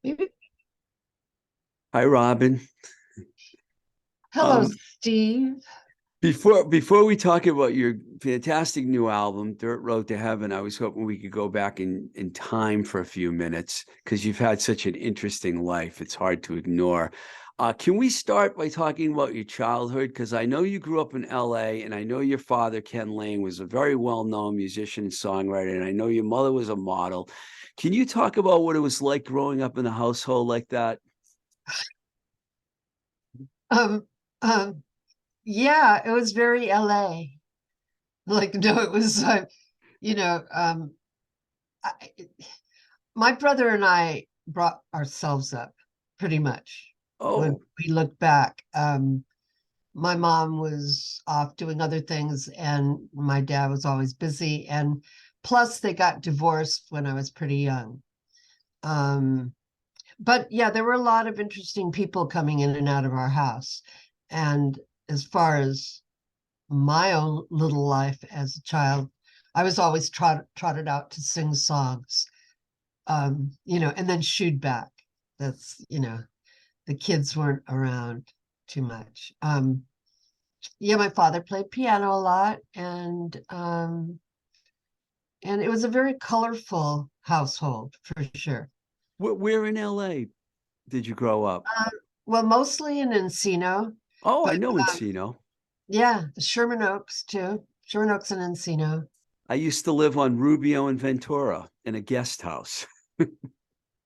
Maybe. Hi, Robin. Hello, Um, Steve. before we talk about your fantastic new album, Dirt Road to Heaven, I was hoping we could go back in time for a few minutes because you've had such an interesting life. It's hard to ignore. Can we start by talking about your childhood? Because I know you grew up in LA, and I know your father, Ken Lane, was a very well-known musician and songwriter, and I know your mother was a model. Can you talk about what it was like growing up in a household like that? Um, um, yeah, it was very LA. Like, no, it was, you know, I, my brother and I brought ourselves up pretty much when Oh, we look back. My mom was off doing other things, and my dad was always busy. And plus, they got divorced when I was pretty young. Um, but yeah, there were a lot of interesting people coming in and out of our house. And as far as my own little life as a child, I was always trotted out to sing songs, and then shooed back. That's, the kids weren't around too much. Yeah, my father played piano a lot, and it was a very colorful household for sure. where in LA did you grow up? Um, well, mostly in Encino, Oh, I but know um, Encino. yeah, the Sherman Oaks too. Sherman Oaks and Encino. I used to live on Rubio and Ventura in a guest house.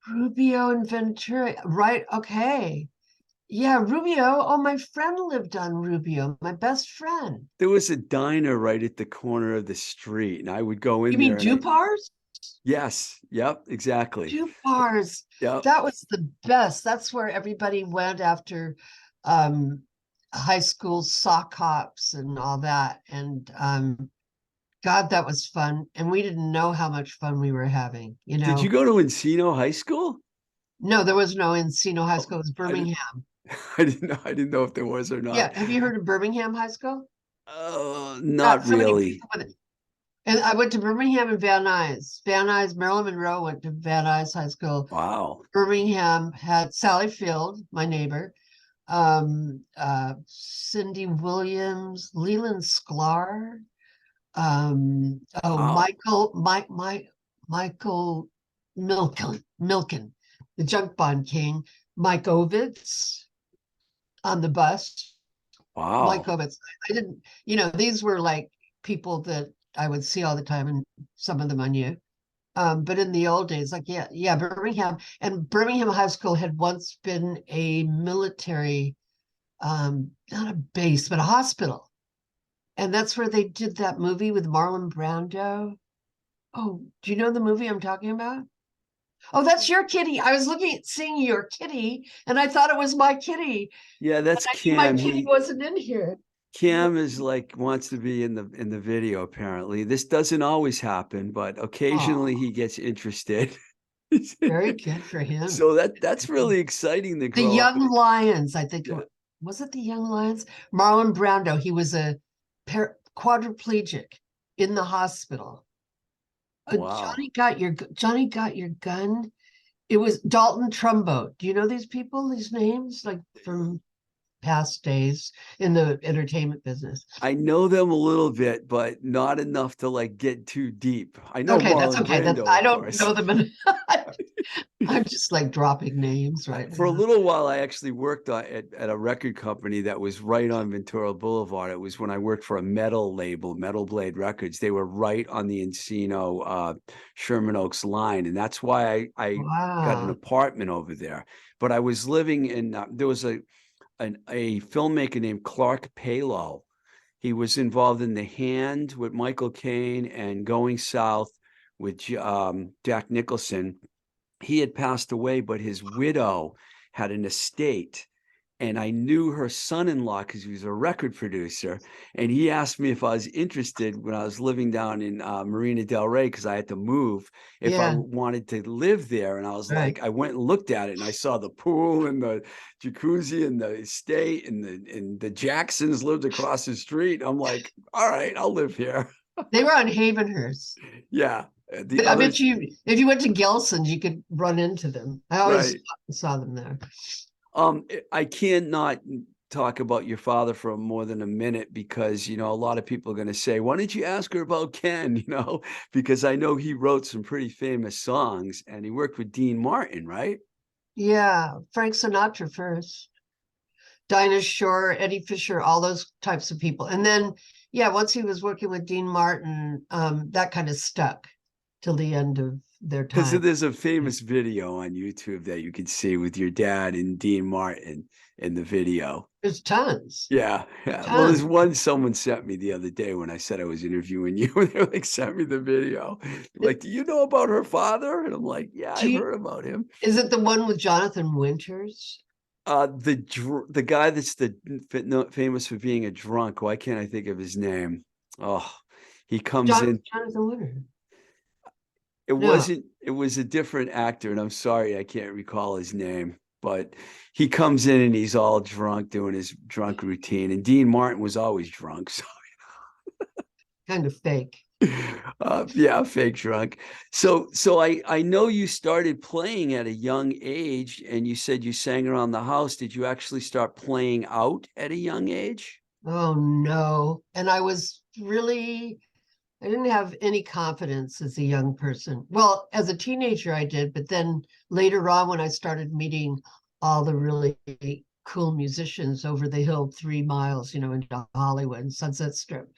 Rubio and Ventura. Right. Okay. Yeah, Rubio. Oh, my friend lived on Rubio, my best friend. There was a diner right at the corner of the street, and I would go You in mean there and Dupar's? yes, yep, exactly. Dupar's. Yep. That was the best. That's where everybody went after um high school sock hops and all that. And God, that was fun. And we didn't know how much fun we were having, you Did you know. go to Encino High School? No, there was no Encino High Oh, School, it was I didn't, Birmingham. I didn't know if there was or not. Yeah, have you heard of Birmingham High School? Not Got so many really. people with it. And I went to Birmingham and Van Nuys. Van Nuys, Marilyn Monroe went to Van Nuys High School. Wow. Birmingham had Sally Field, my neighbor, Cindy Williams, Leland Sklar, Wow. Michael Milken, the junk bond king, Mike Ovitz on the bus. Mike Wow. Ovitz. I didn't, these were like people that I would see all the time, and some of them I knew. But in the old days, like, yeah, Birmingham, and Birmingham High School had once been a military, not a base, but a hospital. And that's where they did that movie with Marlon Brando. Oh, do you know the movie I'm talking about? Oh, that's your kitty. I was looking at seeing your kitty, and I thought it was my kitty. Yeah, And that's I knew my Kim. kitty He wasn't in here. Cam is like wants to be in the video apparently. This doesn't always happen, but occasionally Oh, he gets interested. very good for him. So that's really exciting to The grow up Young in. Lions, I think. Yeah. Was it the Young Lions? Marlon Brando, he was a quadriplegic in the hospital. Wow. Johnny got your gun. It was Dalton Trumbo. Do you know these people, these names, like from past days in the entertainment business? I know them a little bit, but not enough to like get too deep. I know Okay, that's Marlon okay. That Brando, I of don't course. know them. I'm just like dropping names right For a now. little while, I actually worked at a record company that was right on Ventura Boulevard. It was when I worked for a metal label, Metal Blade Records. They were right on the Encino Sherman Oaks line, and that's why I got an Wow. apartment over there. But I was living in there was a filmmaker named Clark Palo. He was involved in The Hand with Michael Caine and Going South with Jack Nicholson. He had passed away, but his widow had an estate. And I knew her son-in-law because he was a record producer. And he asked me if I was interested when I was living down in Marina Del Rey because I had to move, if I Yeah, wanted to live there. And I was right. like, I went and looked at it and I saw the pool and the jacuzzi and the estate and the Jacksons lived across the street. I'm like, all right, I'll live here. They were on Havenhurst. Yeah. The I other, bet you, if you went to Gelson's, you could run into them. I always right. saw them there. I cannot talk about your father for more than a minute because, a lot of people are going to say, why didn't you ask her about Ken? Because I know he wrote some pretty famous songs and he worked with Dean Martin, right? Yeah, Frank Sinatra first, Dinah Shore, Eddie Fisher, all those types of people. And then, yeah, once he was working with Dean Martin, that kind of stuck till the end of their Because time. there's a famous video on YouTube that you can see with your dad and Dean Martin in the video. There's tons, Yeah, yeah. Well, there's tons. one someone sent me the other day when I said I was interviewing you, and they like sent me the video. Like, do you know about her father? And I'm like, yeah, Do I've you, heard about him. is it the one with Jonathan Winters? The guy that's famous for being a drunk. Why can't I think of his name? Oh, he comes in. Jonathan Winters. It No. wasn't. It was a different actor, and I'm sorry I can't recall his name. But he comes in and he's all drunk doing his drunk routine. And Dean Martin was always drunk, so Kind of fake. yeah, fake drunk. So I know you started playing at a young age, and you said you sang around the house. Did you actually start playing out at a young age? Oh no. And I was really, I didn't have any confidence as a young person. Well, as a teenager, I did, but then later on, when I started meeting all the really cool musicians over the hill 3 miles, into Hollywood and Sunset Strip,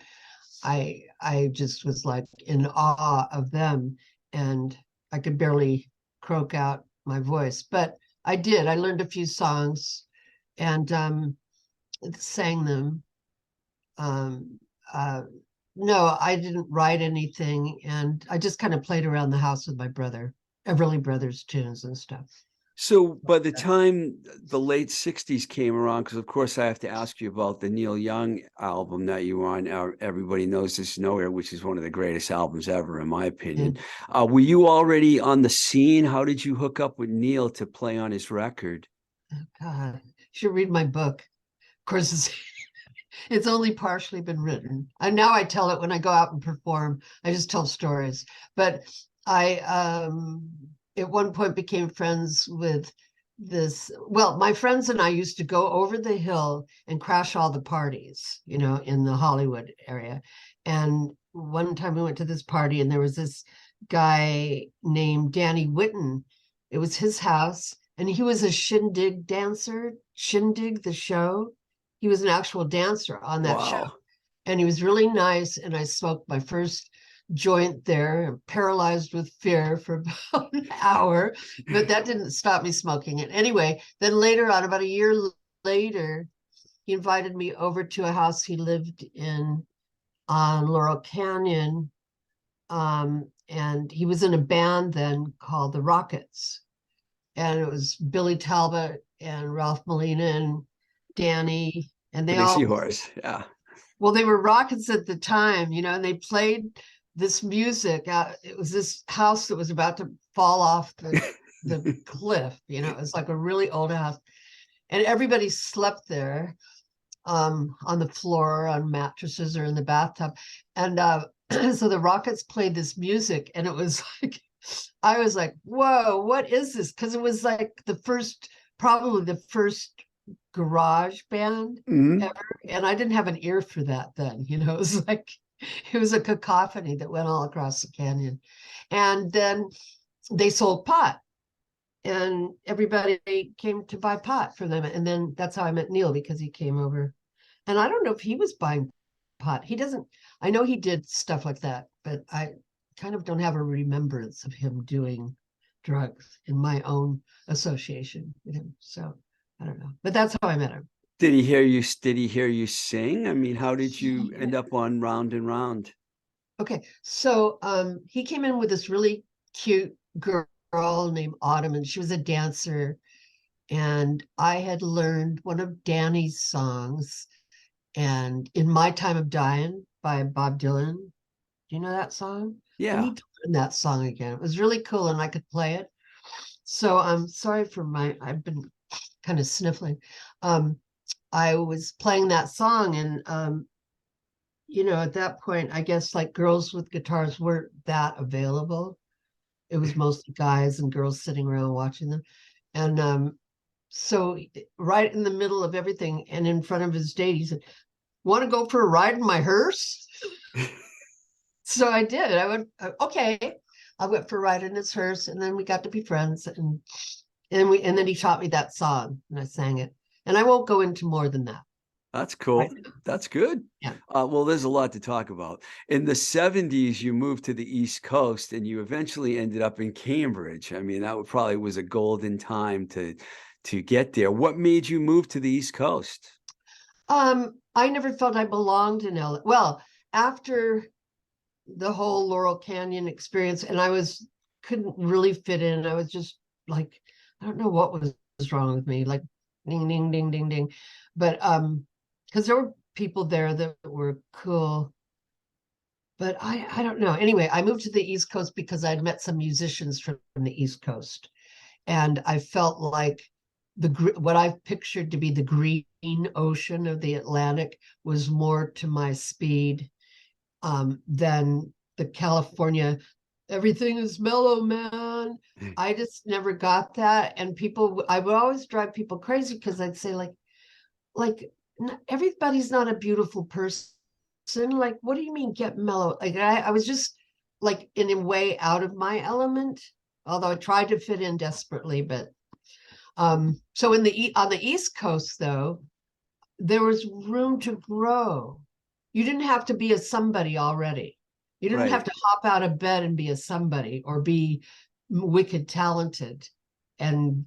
I just was like in awe of them, and I could barely croak out my voice, but I did. I learned a few songs and sang them. Um, uh, no, I didn't write anything, and I just kind of played around the house with my brother, Everly Brothers tunes and stuff. So by the time the late 60s came around, because of course I have to ask you about the Neil Young album that you were on, Everybody Knows This Nowhere, which is one of the greatest albums ever, in my opinion. And Were you already on the scene? How did you hook up with Neil to play on his record? God, you should read my book. Of course, it's only partially been written. And now I tell it when I go out and perform. I just tell stories. But I at one point became friends with my friends and I used to go over the hill and crash all the parties, in the Hollywood area. And one time we went to this party and there was this guy named Danny Whitten. It was his house, and he was a shindig dancer, Shindig the show. He was an actual dancer on that show, Wow. and he was really nice. And I smoked my first joint there, paralyzed with fear for about an hour, but that didn't stop me smoking it. Anyway, then later on, about a year later, he invited me over to a house he lived in on Laurel Canyon. And he was in a band then called the Rockets. And it was Billy Talbot and Ralph Molina and Danny, and they Crazy all, Horse. Yeah. well, they were Rockets at the time, and they played this music. It was this house that was about to fall off the cliff. It was like a really old house, and everybody slept there, on the floor, on mattresses, or in the bathtub. And so the Rockets played this music, and it was like, I was like, whoa, what is this? Because it was like probably the first garage band Mhm. ever. And I didn't have an ear for that then. It was like, it was a cacophony that went all across the canyon. And then they sold pot, and everybody came to buy pot for them. And then that's how I met Neil, because he came over. And I don't know if he was buying pot. He doesn't, I know he did stuff like that, but I kind of don't have a remembrance of him doing drugs in my own association with him. So I don't know. But that's how I met him. Did he hear you? Did he hear you sing? I mean, how did you He- end up on Round and Round? Okay. So he came in with this really cute girl named Autumn, and she was a dancer. And I had learned one of Danny's songs, and In My Time of Dying by Bob Dylan. Do you know that song? I Yeah. need to learn that song again. It was really cool, and I could play it. So I'm sorry for I've been kind of sniffling. I was playing that song, and at that point, I guess like girls with guitars weren't that available. It was mostly guys and girls sitting around watching them. And so right in the middle of everything and in front of his date, he said, "Want to go for a ride in my hearse?" So I did. I went, okay. I went for a ride in his hearse, and then we got to be friends. And then he taught me that song, and I sang it. And I won't go into more than that. That's Right. cool. That's good. Yeah. Well, there's a lot to talk about. In the 70s, you moved to the East Coast and you eventually ended up in Cambridge. I mean, probably was a golden time to get there. What made you move to the East Coast? I never felt I belonged in LA. Well, after the whole Laurel Canyon experience, and couldn't really fit in. I was just like, I don't know what was wrong with me, like ding, ding, ding, ding, ding. But because there were people there that were cool. But I don't know. Anyway, I moved to the East Coast because I'd met some musicians from the East Coast. And I felt like what I pictured to be the green ocean of the Atlantic was more to my speed than the California. Everything is mellow, man. I just never got that. And I would always drive people crazy because I'd say like everybody's not a beautiful person. Like, what do you mean get mellow? Like I was just like in a way out of my element, although I tried to fit in desperately. But so on the East Coast, though, there was room to grow. You didn't have to be a somebody already. You didn't have Right. to hop out of bed and be a somebody or be wicked talented. And,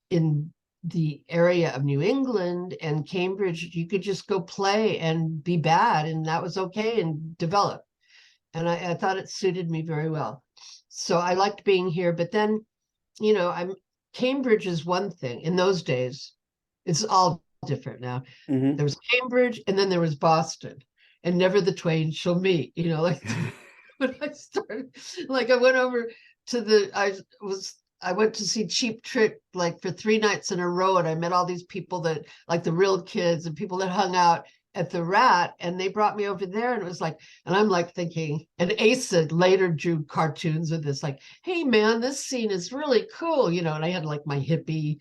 in the area of New England and Cambridge, you could just go play and be bad, and that was okay and develop. And I thought it suited me very well. So I liked being here. But then, Cambridge is one thing. In those days, it's all different now. Hmm. There was Cambridge and then there was Boston, and never the twain shall meet. Like when I started, like I went over to I went to see Cheap Trick like for 3 nights in a row, and I met all these people that like the real kids and people that hung out at the Rat, and they brought me over there, and it was like, and I'm like thinking, and Asa later drew cartoons with this, like, hey man, this scene is really cool, and I had like my hippie,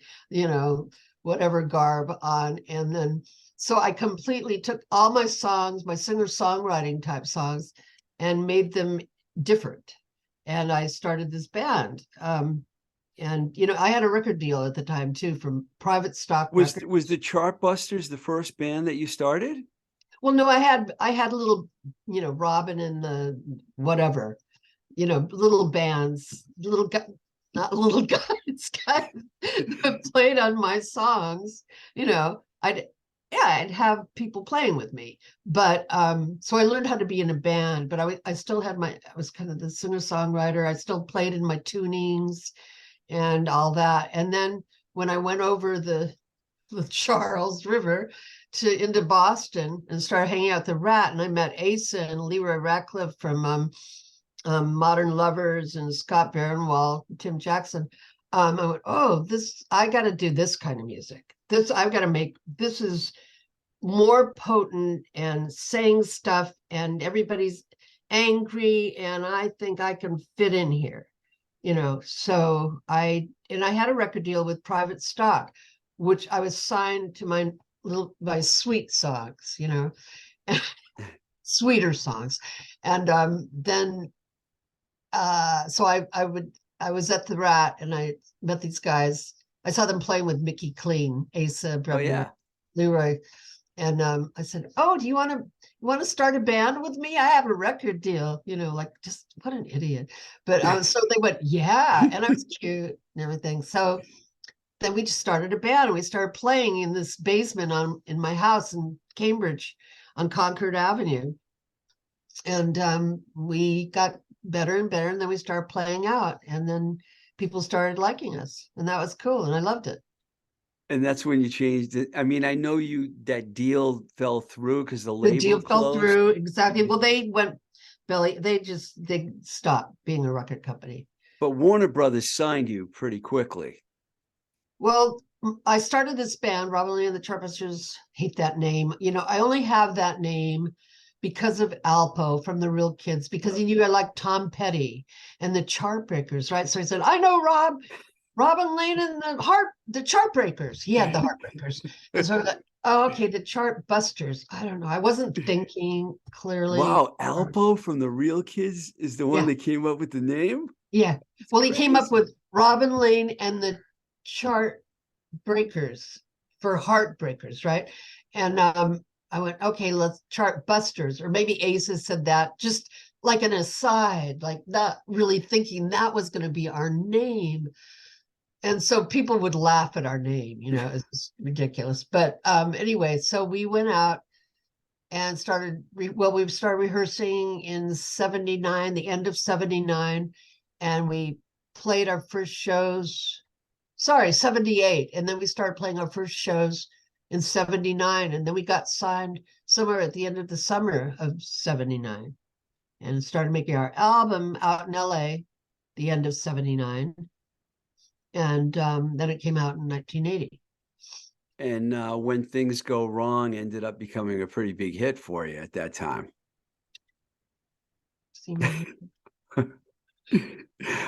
whatever garb on, and then so I completely took all my songs, my singer-songwriting type songs, and made them different. And I started this band. And I had a record deal at the time too from Private Stock Records. Was the Chartbusters the first band that you started? Well, no, I had a little, Robin and the whatever, little bands, little guys, not little guys that played on my songs. I'd have people playing with me. But so I learned how to be in a band, but I still had I was kind of the singer-songwriter. I still played in my tunings and all that. And then when I went over the Charles River into Boston and started hanging out at the Rat, and I met Asa and Leroy Ratcliffe from Modern Lovers and Scott Barenwall, Tim Jackson. I went, oh, I got to do this kind of music. I've got to make, this is more potent and saying stuff, and everybody's angry, and I think I can fit in here. So I had a record deal with Private Stock, which I was signed to my sweet songs, sweeter songs. And then so I was at the Rat, and I met these guys. I saw them playing with Mickey Clean, Asa Oh Brebner, yeah. Leroy. And I said, oh, do you want to start a band with me? I have a record deal, like, just what an idiot. But so they went, yeah. And I was cute and everything. So then we just started a band, and we started playing in this basement in my house in Cambridge on Concord Avenue. And we got better and better. And then we started playing out, and then people started liking us, and that was cool. And I loved it. And that's when you changed it. I mean, I know that deal fell through because the The label deal fell closed. through. Exactly. Well, they went belly. They stopped being a record company. But Warner Brothers signed you pretty quickly. Well, I started this band, RobinLane and the Chartbusters. Hate that name. I only have that name because of Alpo from the Real Kids, because he knew I liked Tom Petty and the Chartbreakers, right? So he said, I know RobinLane and the Chartbreakers. He had the Heartbreakers. And so I was like, oh, okay, the Chartbusters. I don't know. I wasn't thinking clearly. Wow, Alpo from the Real Kids is the one Yeah. that came up with the name? Yeah. It's Well, he came up crazy. with RobinLane and the Chartbreakers for Heartbreakers, right? And I went, okay, let's Chartbusters, or maybe Asa said that just like an aside, like not really thinking that was going to be our name. And so people would laugh at our name, it's ridiculous. But anyway, so we went out and we started rehearsing in 79, the end of 79, and we played our first shows, 78. And then we started playing our first shows in 79. And then we got signed somewhere at the end of the summer of 79 and started making our album out in LA, the end of 79. And then it came out in 1980. And When Things Go Wrong ended up becoming a pretty big hit for you at that time. See my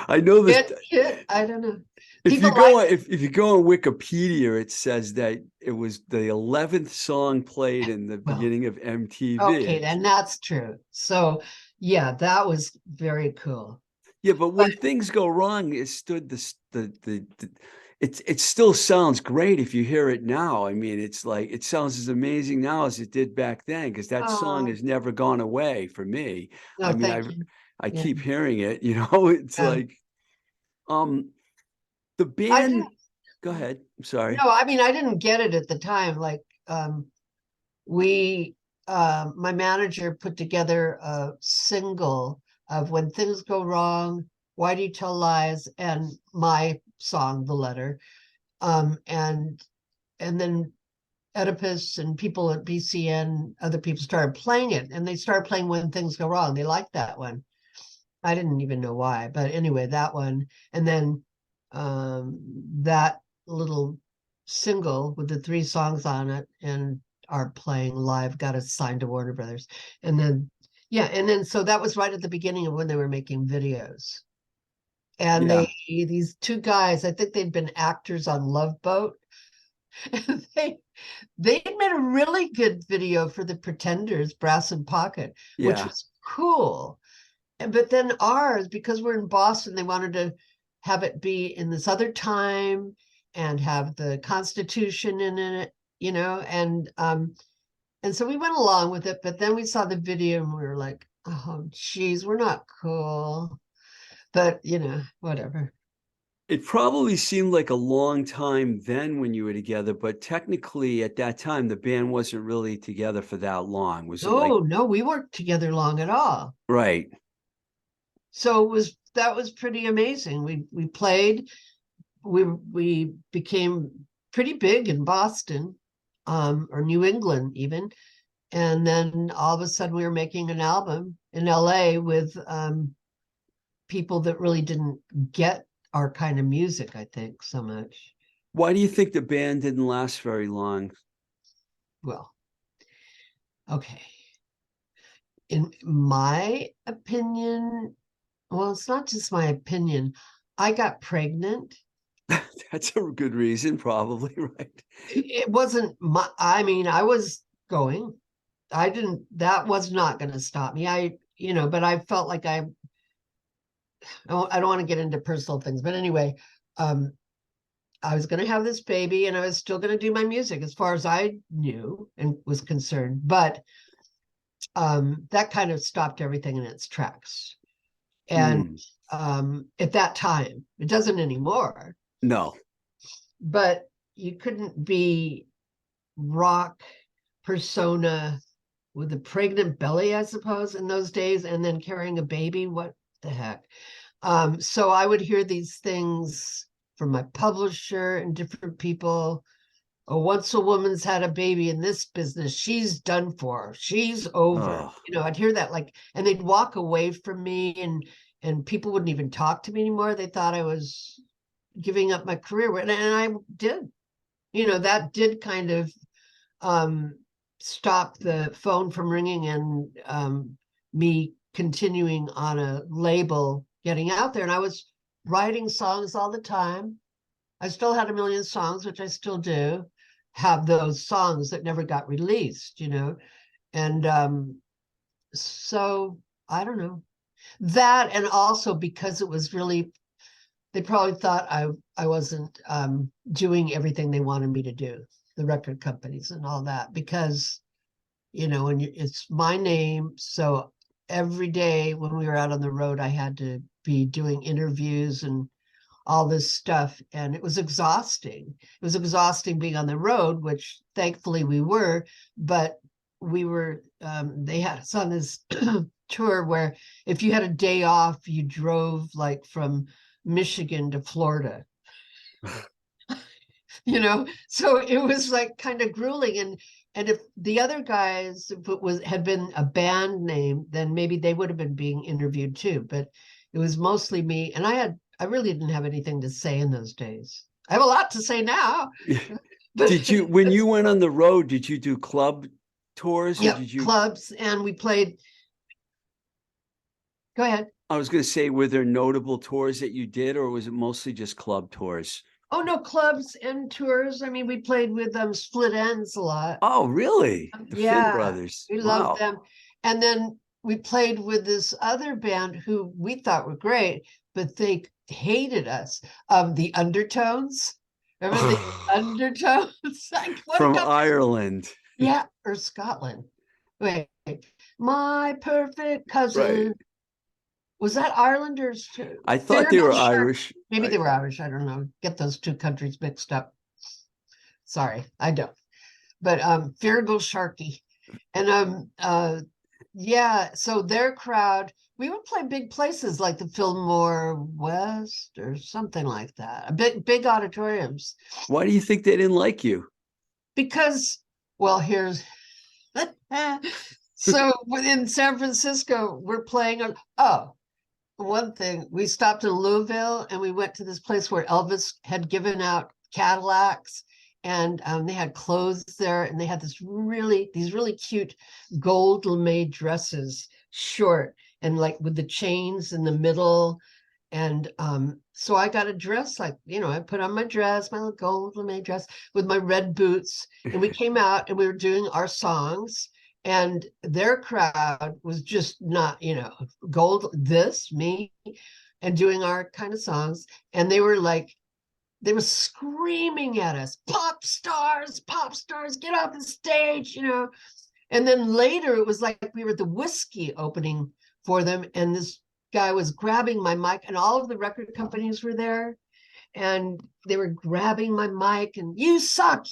I know that hit. I don't know. if People you go like if you go on Wikipedia, it says that it was the 11th song played in the well, beginning of MTV. okay, and that's true. So yeah, that was very cool. Yeah, but When Things Go Wrong, it stood it still sounds great if you hear it now. I mean, it's like it sounds as amazing now as it did back then, because that song Oh, has never gone away for me. no, I mean, thank you. I Yeah. keep hearing it, it's Yeah. like the I band. didn't Go ahead. I'm sorry. no, I mean I didn't get it at the time. Like we my manager put together a single of When Things Go Wrong, Why Do You Tell Lies, and my song, The Letter. And then Oedipus and people at BCN, other people started playing it, and they started playing When Things Go Wrong. They liked that one. I didn't even know why, but anyway, that one. And then that little single with the 3 songs on it and our playing live got us signed to Warner Brothers. And then, yeah, and then so that was right at the beginning of when they were making videos. And Yeah. these 2 guys, I think they'd been actors on Love Boat. And they made a really good video for the Pretenders, Brass and Pocket, which Yeah. was cool. But then ours, because we're in Boston, they wanted to have it be in this other time and have the Constitution in it, and so we went along with it. But then we saw the video and we were like, oh geez, we're not cool. But whatever. It probably seemed like a long time then when you were together, but technically at that time the band wasn't really together for that long. Was it like No, we weren't together long at all. right? So that was pretty amazing. We played, we became pretty big in Boston, or New England even. And then all of a sudden we were making an album in LA with people that really didn't get our kind of music, I think, so much. Why do you think the band didn't last very long? Well, okay. In my opinion, well, it's not just my opinion. I got pregnant. That's a good reason, probably, right? It wasn't I mean, I was going. That was not going to stop me. But I felt like I don't want to get into personal things, but anyway, I was going to have this baby and I was still going to do my music as far as I knew and was concerned. But that kind of stopped everything in its tracks. And at that time, it doesn't anymore. No. But you couldn't be rock persona with a pregnant belly, I suppose, in those days, and then carrying a baby. What the heck? So I would hear these things from my publisher and different people. Oh, once a woman's had a baby in this business, she's done for. She's over. Oh. I'd hear that and they'd walk away from me, and people wouldn't even talk to me anymore. They thought I was giving up my career, and I did. That did kind of stop the phone from ringing and me continuing on a label getting out there. And I was writing songs all the time. I still had a million songs, which I still do have, those songs that never got released, you know. And so I don't know that. And also because it was really, they probably thought I wasn't doing everything they wanted me to do, the record companies and all that, because, you know, and it's my name. So every day when we were out on the road, I had to be doing interviews and all this stuff. And it was exhausting. It was exhausting being on the road, which thankfully we were, but we were, they had us on this tour where if you had a day off, you drove like from Michigan to Florida. You know, so it was like kind of grueling. And if the other guys, if it had been a band name, then maybe they would have been being interviewed too. But it was mostly me, and I really didn't have anything to say in those days. I have a lot to say now. But Did you, when you went on the road, did you do club tours? Or yeah, did you clubs, and we played. Go ahead. I was going to say, were there notable tours that you did, or was it mostly just club tours? Oh no, clubs and tours. I mean, we played with Split Ends a lot. Oh, really? The Finn Yeah, brothers. we loved Wow. them. And then we played with this other band who we thought were great, but they hated us. The Undertones. Remember the Undertones? Like, what From about, Ireland. yeah, or Scotland. Wait, my perfect cousin. Right. Was that Ireland or I thought they were Fairfield Shark? Irish. Maybe they were Irish. I don't know. Get those two countries mixed up. Sorry, I don't. But Feargal Sharky. And yeah, so their crowd, we would play big places like the Fillmore West or something like that. Big auditoriums. Why do you think they didn't like you? Because, well, here's so within San Francisco, we're playing one thing, we stopped in Louisville and we went to this place where Elvis had given out Cadillacs, and they had clothes there, and they had these really cute gold lame dresses, short and like with the chains in the middle. And so I got a dress, like, you know, I put on my dress, my little gold lame dress with my red boots, and we came out and we were doing our songs. And their crowd was just not, you know, me, and doing our kind of songs. And they were screaming at us, pop stars, get off the stage, you know. And then later it was like we were at the whiskey opening for them. And this guy was grabbing my mic, and all of the record companies were there. And they were grabbing my mic and you suck.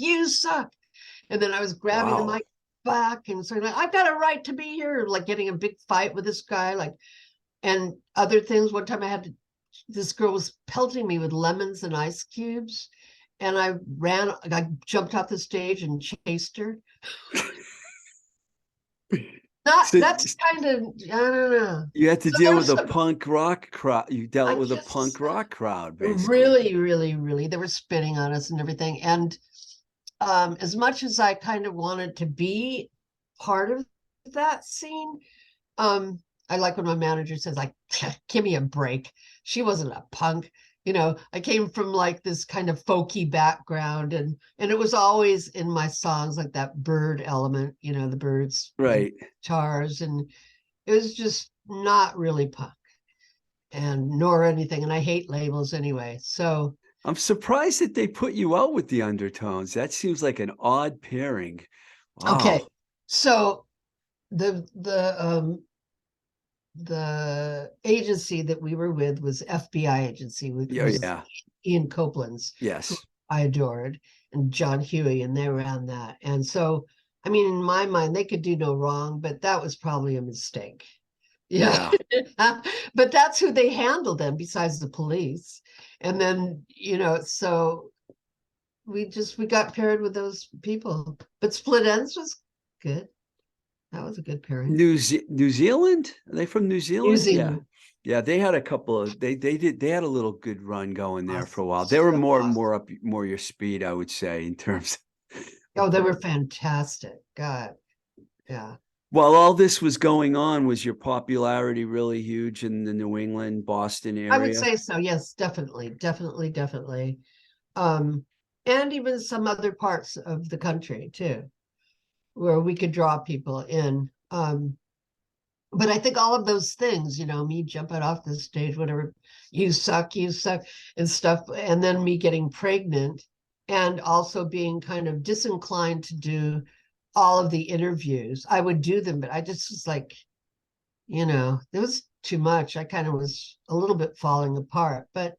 And then I was grabbing the Wow. mic back and saying, like, I've got a right to be here, like getting a big fight with this guy, like, and other things. One time this girl was pelting me with lemons and ice cubes, and I jumped off the stage and chased her. So That's kind of, I don't know. you had to So deal there with was a punk rock crowd. You dealt I with a just punk rock crowd, basically. really, they were spitting on us and everything. And as much as I kind of wanted to be part of that scene, I like when my manager says, like, give me a break. She wasn't a punk. You know, I came from like this kind of folky background, and it was always in my songs, like that bird element, you know, the birds, Right. guitars, and it was just not really punk and nor anything. And I hate labels anyway. So I'm surprised that they put you out with the Undertones. That seems like an odd pairing. okay. Wow. So the agency that we were with was FBI agency, which Yeah, was yeah. Ian Copeland's, who Yes. I adored, and John Huey, and they ran that. And so, I mean, in my mind, they could do no wrong, but that was probably a mistake. Yeah. But that's who they handled them, besides the police. And then, you know, so we got paired with those people. But Split Ends was good. That was a good pairing. New Zealand? Are they from New New Zealand? Yeah. Zealand. Yeah, they had a couple of they had a little good run going there for a while. They So were more awesome. more your speed, I would say, in terms Oh, they were fantastic. God. Yeah. While all this was going on, was your popularity really huge in the New England, Boston I would area? say so. Yes, definitely, definitely, definitely. Um, and even some other parts of the country too, where we could draw people in. But I think all of those things, me jumping off the stage, whatever, you suck, and stuff, and then me getting pregnant, and also being kind of disinclined to do all of the interviews. I would do them, but I just was like, it was too much. I kind of was a little bit falling apart, but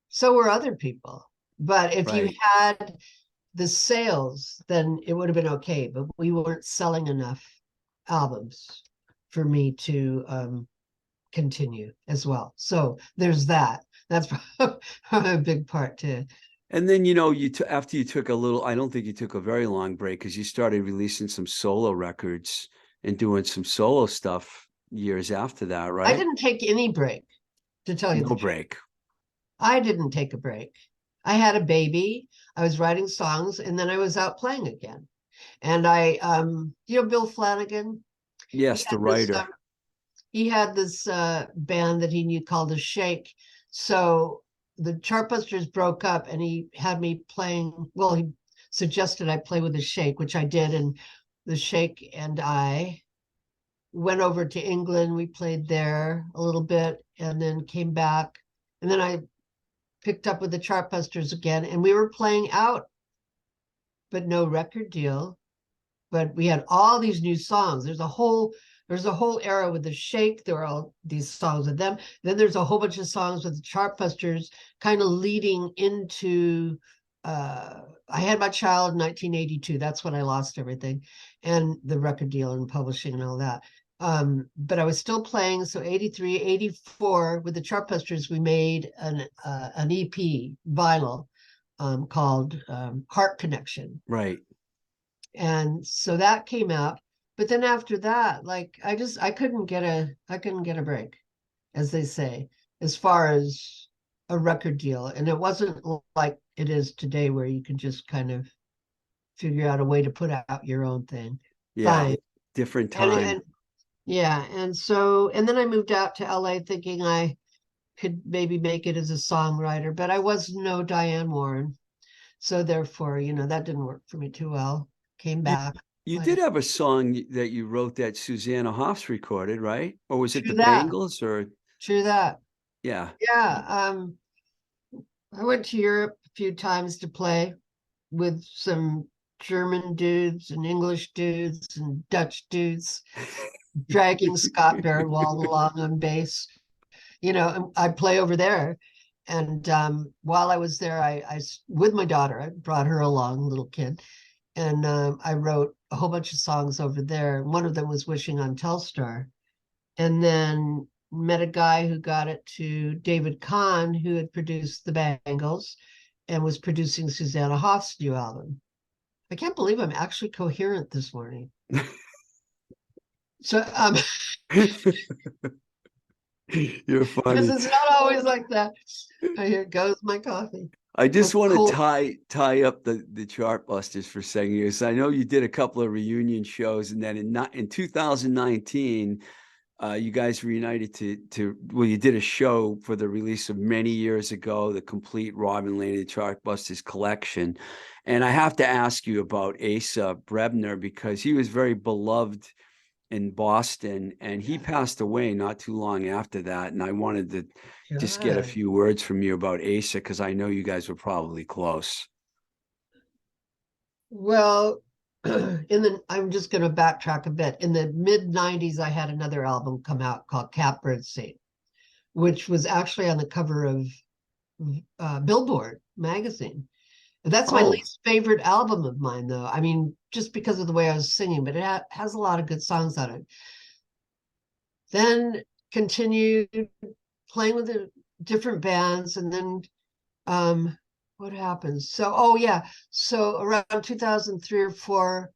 so were other people. But if you Right. had the sales, then it would have been okay. But we weren't selling enough albums for me to continue as well. So there's that. That's a big part too. And then, after you took a little, I don't think you took a very long break because you started releasing some solo records and doing some solo stuff years after that, I right? didn't take any break, to tell you the No truth. break. I didn't take a break. I had a baby. I was writing songs, and then I was out playing again. And Bill Flanagan, he Yes, the had this writer. band that he knew called the Shake. So the Chartbusters broke up, and he had me playing. Well, he suggested I play with the Shake, which I did, and the Shake and I went over to England. We played there a little bit, and then came back, and then I picked up with the Chartbusters again, and we were playing out, but no record deal. But we had all these new songs. There's a whole era with the Shake. There were all these songs with them. Then there's a whole bunch of songs with the Chartbusters, kind of leading into. I had my child in 1982. That's when I lost everything, and the record deal and publishing and all that. But I was still playing. So 83, 84 with the Chartbusters, we made an EP vinyl called Heart Connection, Right. and so that came out. But then after that, like I couldn't get a break, as they say, as far as a record deal. And it wasn't like it is today, where you can just kind of figure out a way to put out your own thing. Yeah. Fine. Different and time. and yeah, and then I moved out to LA thinking I could maybe make it as a songwriter, but I was no Diane Warren, so therefore, that didn't work for me too well. Came You back. you did Like, have a song that you wrote that Susanna Hoffs recorded, right? Or was it true the that. Bangles or True that. yeah. Yeah. I went to Europe a few times to play with some German dudes and English dudes and Dutch dudes, dragging Scott Barenwald along on bass. And I'd play over there. And while I was there, with my daughter, I brought her along, little kid, and I wrote a whole bunch of songs over there. One of them was Wishing on Telstar. And then met a guy who got it to David Kahn, who had produced the Bangles and was producing Susanna Hoff's new album. I can't believe I'm actually coherent this morning. So, You're because funny. it's not always like that. Here goes my coffee. I My just want to cold. tie up the Chartbusters for a second here. So I know you did a couple of reunion shows, and then in 2019, you guys reunited well, you did a show for the release of many years ago, the complete RobinLane and Chartbusters collection. And I have to ask you about Asa Brebner because he was very beloved in Boston, and he Yeah. passed away not too long after that. And I wanted to just get a God. few words from you about Asa because I know you guys were probably close. Well, I'm just going to backtrack a bit. In the mid 90s, I had another album come out called Catbird Seat, which was actually on the cover of Billboard magazine. That's my Oh, least favorite album of mine, though. I mean, just because of the way I was singing, but it has a lot of good songs on it. Then continued playing with the different bands, and then what happens? So, oh yeah, so around 2003 or four,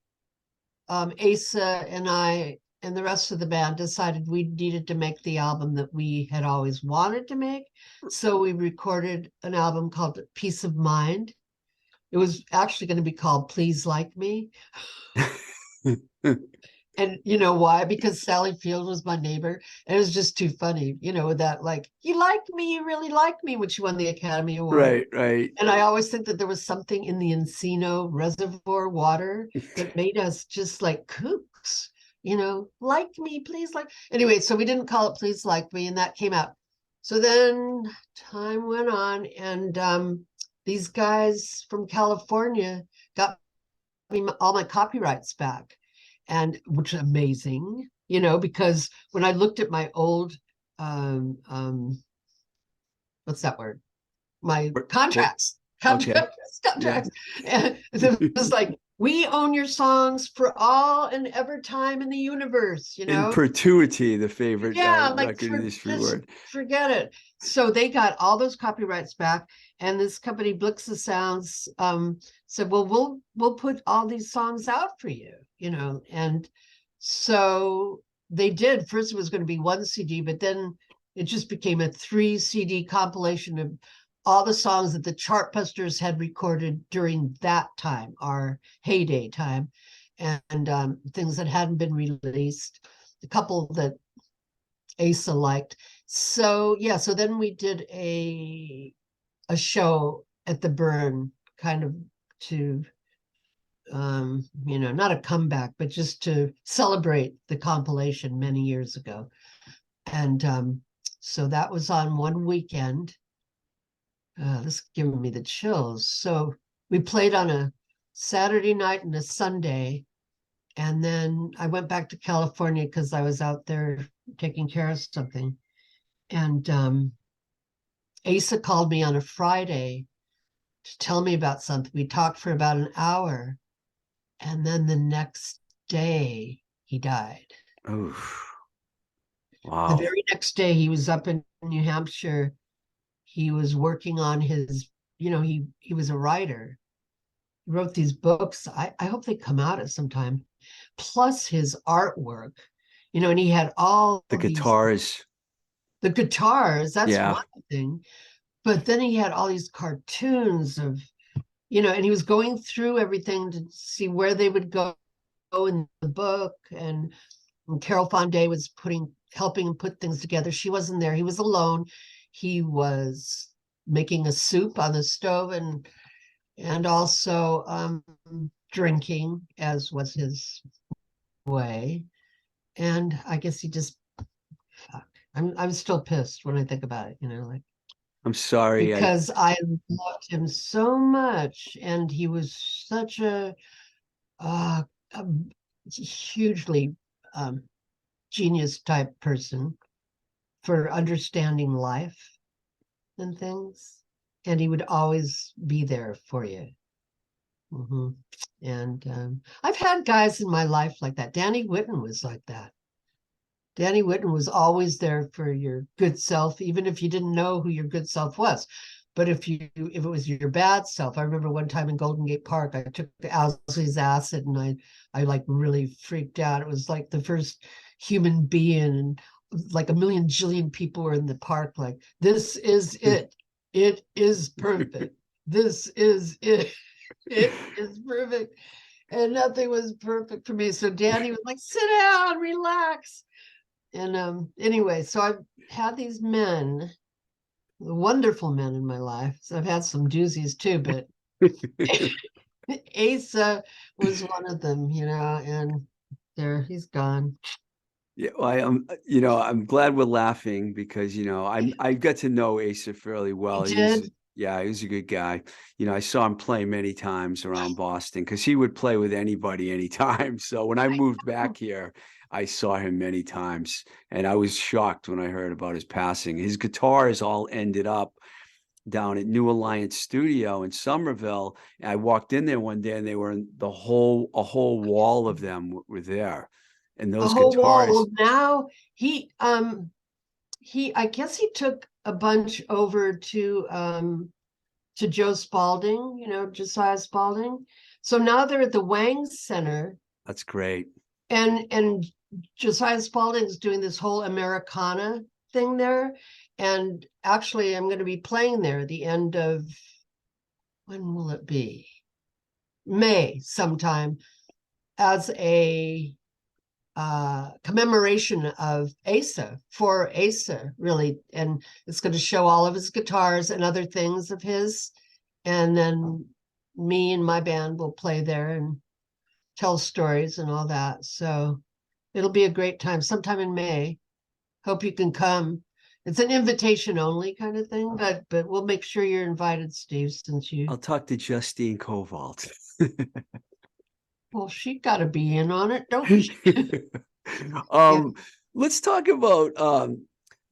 Asa and I and the rest of the band decided we needed to make the album that we had always wanted to make. So we recorded an album called Peace of Mind. It was actually going to be called Please Like Me, And you know why? Because Sally Field was my neighbor. And it was just too funny, that like, you like me, you really like me when she won the Academy Award. Right, right. And I always think that there was something in the Encino Reservoir water that made us just like kooks, like me, please like. Anyway, so we didn't call it Please Like Me, and that came out. So then time went on, and these guys from California got me all my copyrights back, and which is amazing, because when I looked at my old what's that word? My contracts, Okay. Yeah. contracts. And it was like, we own your songs for all and ever time in the universe, In perpetuity, the favorite Yeah, like record industry just word. forget it. So they got all those copyrights back, and this company, Blixa Sounds, said, well, we'll put all these songs out for you, and so they did. First, it was going to be one CD, but then it just became a 3 CD compilation of all the songs that the Chartbusters had recorded during that time, our heyday time, and things that hadn't been released. A couple that Asa liked. So yeah, so then we did a show at the Burn, kind of to not a comeback, but just to celebrate the compilation many years ago. And so that was on one weekend. This is giving me the chills. So we played on a Saturday night and a Sunday. And then I went back to California because I was out there taking care of something. And Asa called me on a Friday to tell me about something. We talked for about an hour. And then the next day, he died. Oh, The wow. very next day, he was up in New Hampshire. He was working on his, he was a writer. He wrote these books. I hope they come out at some time. Plus his artwork, and he had all The these, guitars. the guitars, that's Yeah. one thing. But then he had all these cartoons of, and he was going through everything to see where they would go in the book. And Carol Fonday was helping him put things together. She wasn't there. He was alone. He was making a soup on the stove, and also drinking, as was his way. And I guess he just, fuck. I'm still pissed when I think about it, like, I'm sorry. because I loved him so much, and he was such a hugely genius type person for understanding life and things, and he would always be there for you. And I've had guys in my life like that. Danny Whitten was like that. Danny Whitten was always there for your good self, even if you didn't know who your good self was. But if it was your bad self, I remember one time in Golden Gate Park, I took the Owsley's acid, and I like really freaked out. It was like the first human being, and like a million jillion people were in the park, like, this is it. It is perfect. This is it. It is perfect. And nothing was perfect for me. So Danny was like, sit down, relax. And anyway, so I've had these men, wonderful men in my life. So I've had some doozies too, but Asa was one of them, and he's gone. Yeah, well, I'm glad we're laughing because, I got to know Asa fairly well. He did. He was a good guy. I saw him play many times around Boston because he would play with anybody, anytime. So when I moved back here, I saw him many times, and I was shocked when I heard about his passing. His guitars all ended up down at New Alliance Studio in Somerville. And I walked in there one day, and they were a whole wall of them were there. And A those whole wall. guitars, Well, now I guess he took a bunch over to Joe Spalding, Josiah Spalding. So now they're at the Wang Center, that's great. and Josiah Spalding's doing this whole Americana thing there. And actually, I'm going to be playing there at the end of, when will it be? May sometime, as a commemoration of Asa, for Asa, really. And it's going to show all of his guitars and other things of his. And then me and my band will play there and tell stories and all that. So it'll be a great time sometime in May. Hope you can come. It's an invitation only kind of thing, but we'll make sure you're invited, Steve, since you. I'll talk to Justine Kovalt. Well, she got to be in on it, don't she? Let's talk about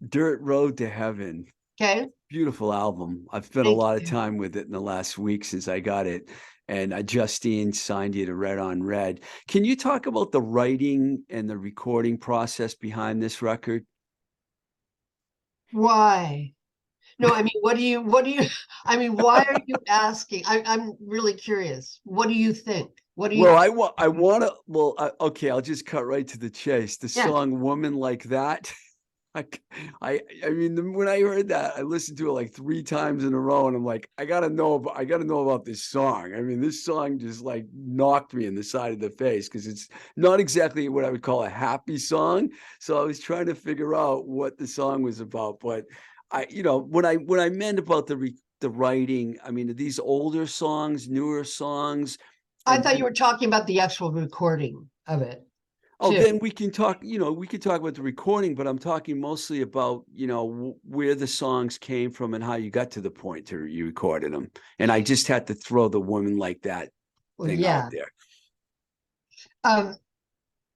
Dirt Road to Heaven. Okay. Beautiful album. I've spent a lot of time with it in the last week since I got it. And Justine signed you to Red on Red. Can you talk about the writing and the recording process behind this record? Why? No, I mean, what do you, I mean, why are you asking? I'm really curious. What do you think? What do you? Well, I want to, okay, I'll just cut right to the chase. The Yeah. song Woman Like That. I mean, when I heard that, I listened to it like 3 times in a row, and I'm like, I gotta know about this song. I mean, this song just like knocked me in the side of the face because it's not exactly what I would call a happy song. So I was trying to figure out what the song was about. But when I meant about the writing, I mean, are these older songs, newer songs? I thought you were talking about the actual recording of it. Oh, then we can talk about the recording, but I'm talking mostly about, where the songs came from and how you got to the point where you recorded them. And I just had to throw the Woman Like That thing out there.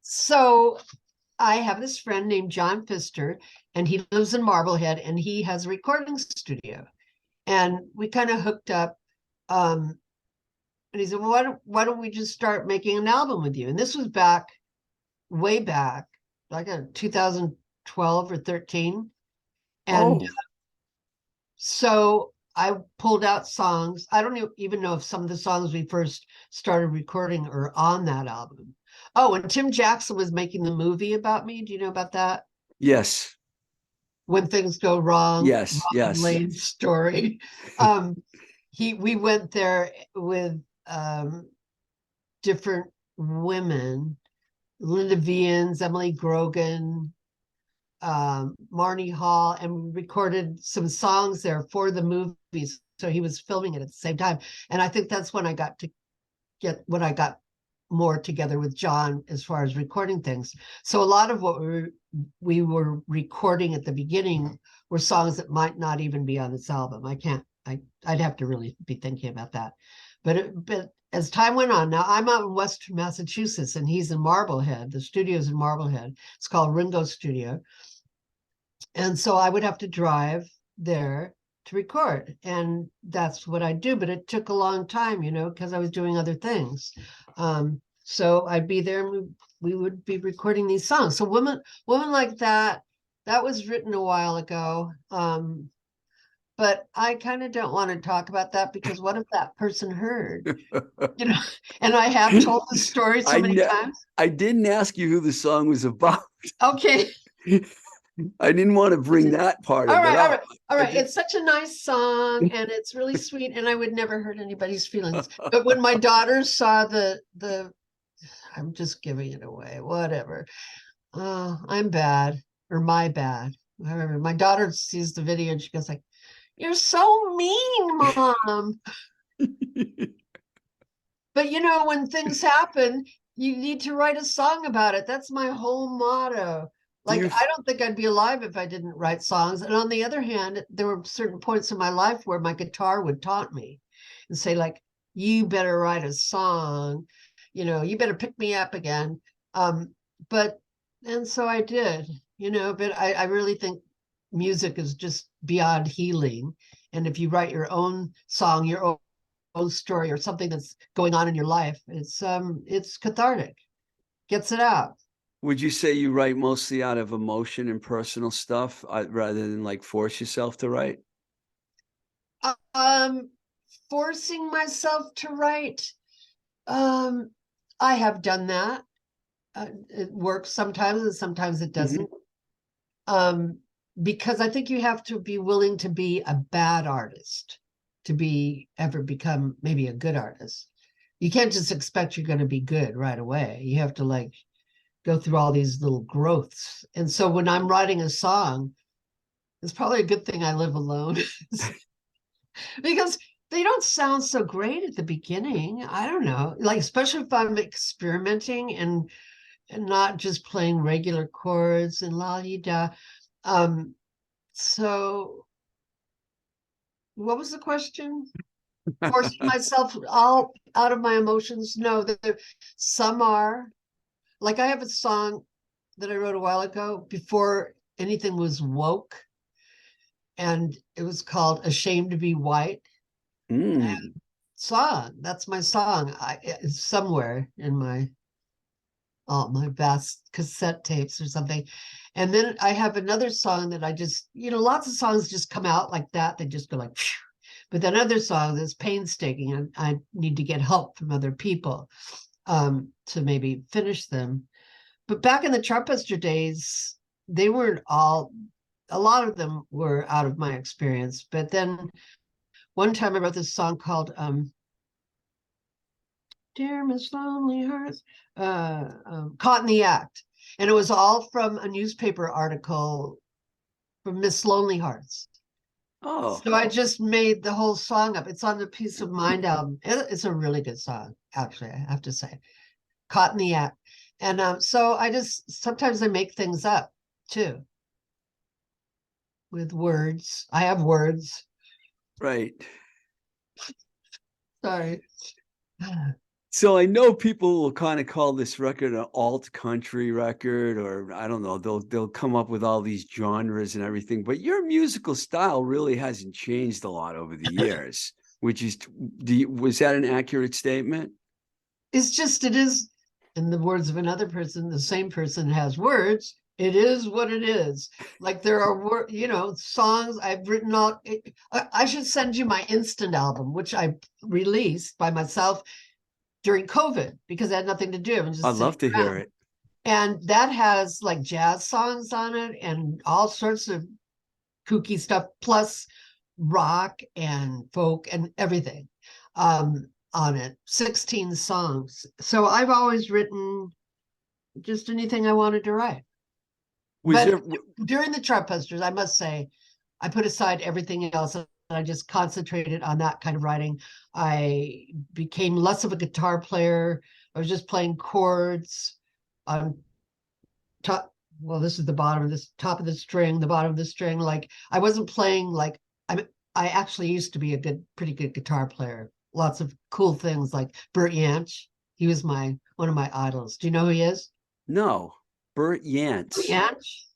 So I have this friend named John Pfister, and he lives in Marblehead, and he has a recording studio. And we kind of hooked up. And he said, well, why don't we just start making an album with you? And this was way back, like in 2012 or 13. And so I pulled out songs. I don't even know if some of the songs we first started recording are on that album. Oh, and Tim Jackson was making the movie about me. Do you know about that? Yes. When Things Go Wrong. Yes. RobinLane story. We went there with different women, Linda Vians, Emily Grogan, Marnie Hall, and we recorded some songs there for the movies. So he was filming it at the same time. And I think that's when I got more together with John as far as recording things. So a lot of what we were recording at the beginning were songs that might not even be on this album. I'd have to really be thinking about that. But as time went on, now I'm out in Western Massachusetts and he's in Marblehead. The studio's in Marblehead. It's called Ringo Studio. And so I would have to drive there to record. And that's what I do. But it took a long time, because I was doing other things. So I'd be there and we would be recording these songs. So Woman Like That was written a while ago. But I kind of don't want to talk about that because what if that person heard? And I have told the story so many times. I didn't ask you who the song was about. Okay. I didn't want to bring that part of it up. All right. It's such a nice song and it's really sweet, and I would never hurt anybody's feelings. But when my daughters saw the I'm just giving it away, whatever. I'm bad, or my bad. Whatever. My daughter sees the video and she goes like, "You're so mean, Mom." But when things happen, you need to write a song about it. That's my whole motto. I don't think I'd be alive if I didn't write songs. And on the other hand, there were certain points in my life where my guitar would taunt me and say, like, you better write a song, you better pick me up again. And so I did, but I really think music is just beyond healing. And if you write your own song, your own story, or something that's going on in your life, it's cathartic, gets it out. Would you say you write mostly out of emotion and personal stuff rather than like force yourself to write? Forcing myself to write, I have done that. It works sometimes and sometimes it doesn't. Because I think you have to be willing to be a bad artist to ever become maybe a good artist. You can't just expect you're going to be good right away. You have to go through all these little growths. And so when I'm writing a song, it's probably a good thing I live alone because they don't sound so great at the beginning. I don't know, like, especially if I'm experimenting and not just playing regular chords and la di da. So what was the question? Forcing myself all out of my emotions? No, some are. Like, I have a song that I wrote a while ago before anything was woke, and it was called Ashamed to Be White. Mm. Song. That's my song. It's somewhere in my vast cassette tapes or something. And then I have another song that I just, lots of songs just come out like that. They just go like, phew. But then other song that's painstaking, and I need to get help from other people to maybe finish them. But back in the Chartbuster days, they weren't all, a lot of them were out of my experience. But then one time I wrote this song called Dear Miss Lonely Hearts, Caught in the Act. And it was all from a newspaper article from Miss Lonely Hearts. Oh, So I just made the whole song up. It's on the Peace of Mind album. It's a really good song, actually, I have to say. Caught in the Act. And so sometimes I make things up too with words. I have words. right. Sorry. So I know people will kind of call this record an alt country record, or I don't know, they'll come up with all these genres and everything, but your musical style really hasn't changed a lot over the years, which is, was that an accurate statement? It is, in the words of another person, the same person has words. It is what it is. Like, there are songs I've written all. I should send you my Instant album, which I released by myself during COVID because I had nothing to do. I'm just I'd love to sitting around. hear it. And that has like jazz songs on it and all sorts of kooky stuff, plus rock and folk and everything on it. 16 songs. So I've always written just anything I wanted to write. Was But there, during the Chartbusters, I must say, I put aside everything else and I just concentrated on that kind of writing. I became less of a guitar player. I was just playing chords on top. Well, this is the bottom of this top of the string, the bottom of the string. Like, I wasn't playing like I actually used to be pretty good guitar player. Lots of cool things like Bert Jansch. He was one of my idols. Do you know who he is? no, Bert Bert Yantz. Jansch,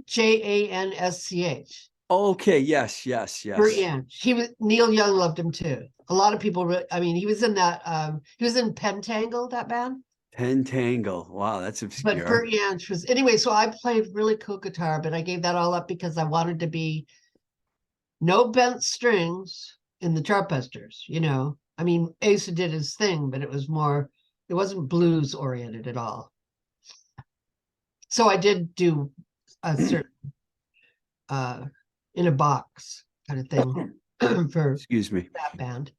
Jansch. Okay, yes, Bert yes. Jansch. Neil Young loved him too. A lot of people. He was in that. He was in Pentangle, that band. Pentangle. Wow, that's But obscure. Bert Jansch was anyway. So I played really cool guitar, but I gave that all up because I wanted to be no bent strings in the Chartbusters. Asa did his thing, but it wasn't blues oriented at all. So I did do a certain in a box kind of thing for Excuse me. that band.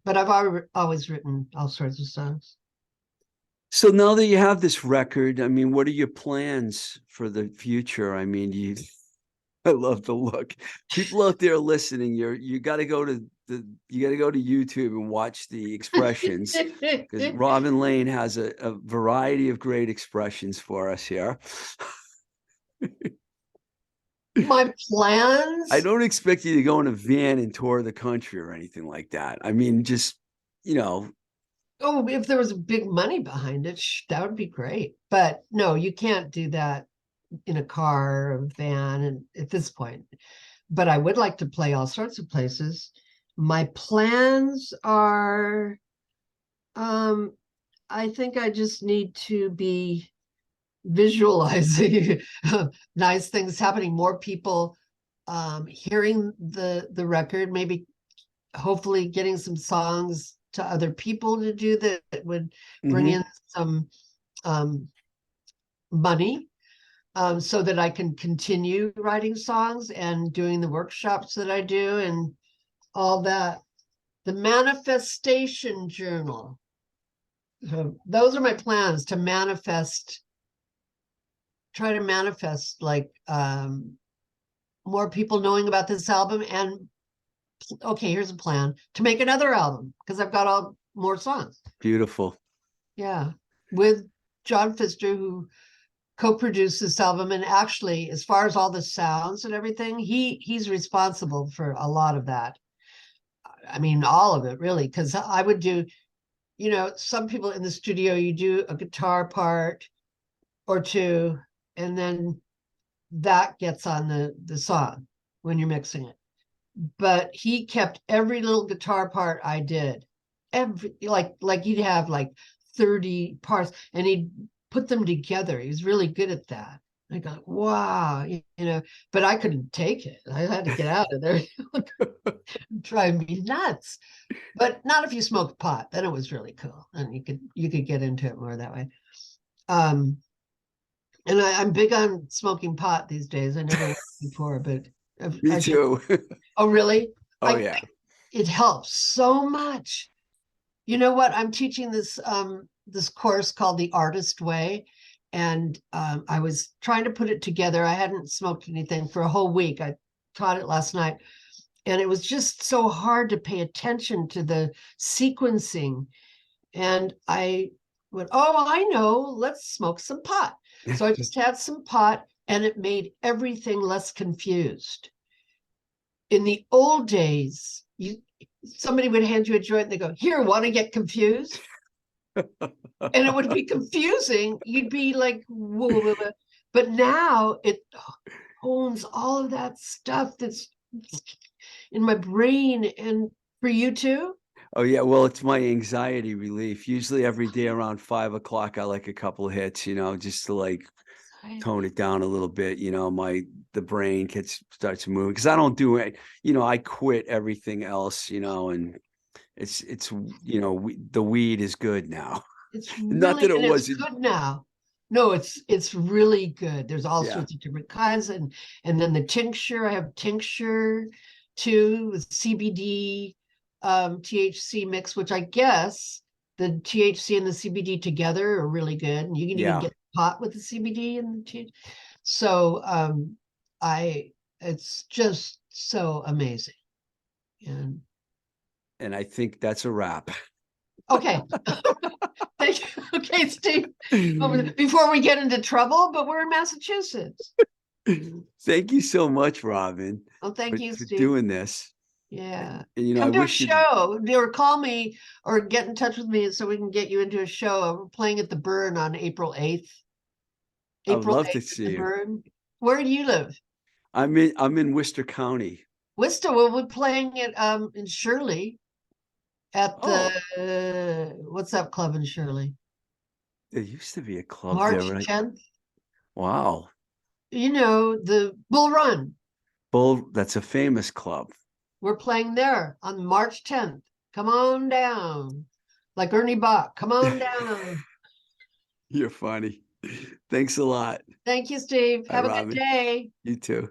But I've always written all sorts of songs. So now that you have this record, I mean, what are your plans for the future? I mean, I love the look. People out there listening, you got to go to YouTube and watch the expressions because RobinLane has a variety of great expressions for us here. My plans? I don't expect you to go in a van and tour the country or anything like that. I mean, just, Oh, if there was big money behind it, that would be great. But no, you can't do that in a car or a van and at this point. But I would like to play all sorts of places. My plans are, I think I just need to be visualizing nice things happening, more people hearing the record, maybe hopefully getting some songs to other people to do that would bring in some money, so that I can continue writing songs and doing the workshops that I do and all that. The manifestation journal. So those are my plans, to manifest try to manifest like more people knowing about this album. And okay, here's a plan to make another album because I've got all more songs. Beautiful. Yeah, with John Pfister, who co-produced this album, and actually, as far as all the sounds and everything, he's responsible for a lot of that. I mean, all of it really, because I would do, you know, some people in the studio, you do a guitar part or two, and then that gets on the song when you're mixing it. But he kept every little guitar part I did, every like he'd have like 30 parts, and he'd put them together. He was really good at that. I go, wow, you know, but I couldn't take it. I had to get out of there. Drive me nuts. But not if you smoked pot. Then it was really cool, and you could get into it more that way. And I'm big on smoking pot these days. I never was before, but Me too. Oh, really? Oh, yeah. It helps so much. You know what? I'm teaching this this course called The Artist Way, and I was trying to put it together. I hadn't smoked anything for a whole week. I taught it last night, and it was just so hard to pay attention to the sequencing. And I went, oh, I know, let's smoke some pot. So I just had some pot, and it made everything less confused. In the old days, somebody would hand you a joint and they go, here, want to get confused? And it would be confusing. You'd be like, whoa, whoa, whoa. But now it owns all of that stuff that's in my brain. And for you too? Oh, yeah. Well, it's my anxiety relief. Usually every day around 5 o'clock, I like a couple hits, you know, just to like tone it down a little bit. You know, the brain starts moving because I don't do it. You know, I quit everything else, you know, and it's you know, the weed is good now. It's Not really, that it and it's wasn't. good now. No, it's really good. There's all Yeah. sorts of different kinds, and then the tincture. I have tincture too with CBD, THC mix, which I guess the THC and the CBD together are really good, and you can even Yeah. get pot with the CBD and the THC. So it's just so amazing. And I think that's a wrap. Okay. Thank you. Okay, Steve. Before we get into trouble, but we're in Massachusetts. Thank you so much, Robin. Oh, thank you, for Steve. doing this. Yeah. And, you know, Come I to a wish you. show, or call me or get in touch with me so we can get you into a show. We're playing at the Burn on April 8th. I would April love 8th to at see the you. Burn. Where do you live? I'm in Worcester County. Worcester. Well, we're playing it in Shirley at Oh, the what's that club in Shirley? there used to be a club there, March right? 10th. Wow. You know, the Bull Run. That's a famous club. We're playing there on March 10th. Come on down. Like Ernie Bach. Come on down. You're funny. Thanks a lot. Thank you, Steve. Bye, Have a good Robin. day. You too.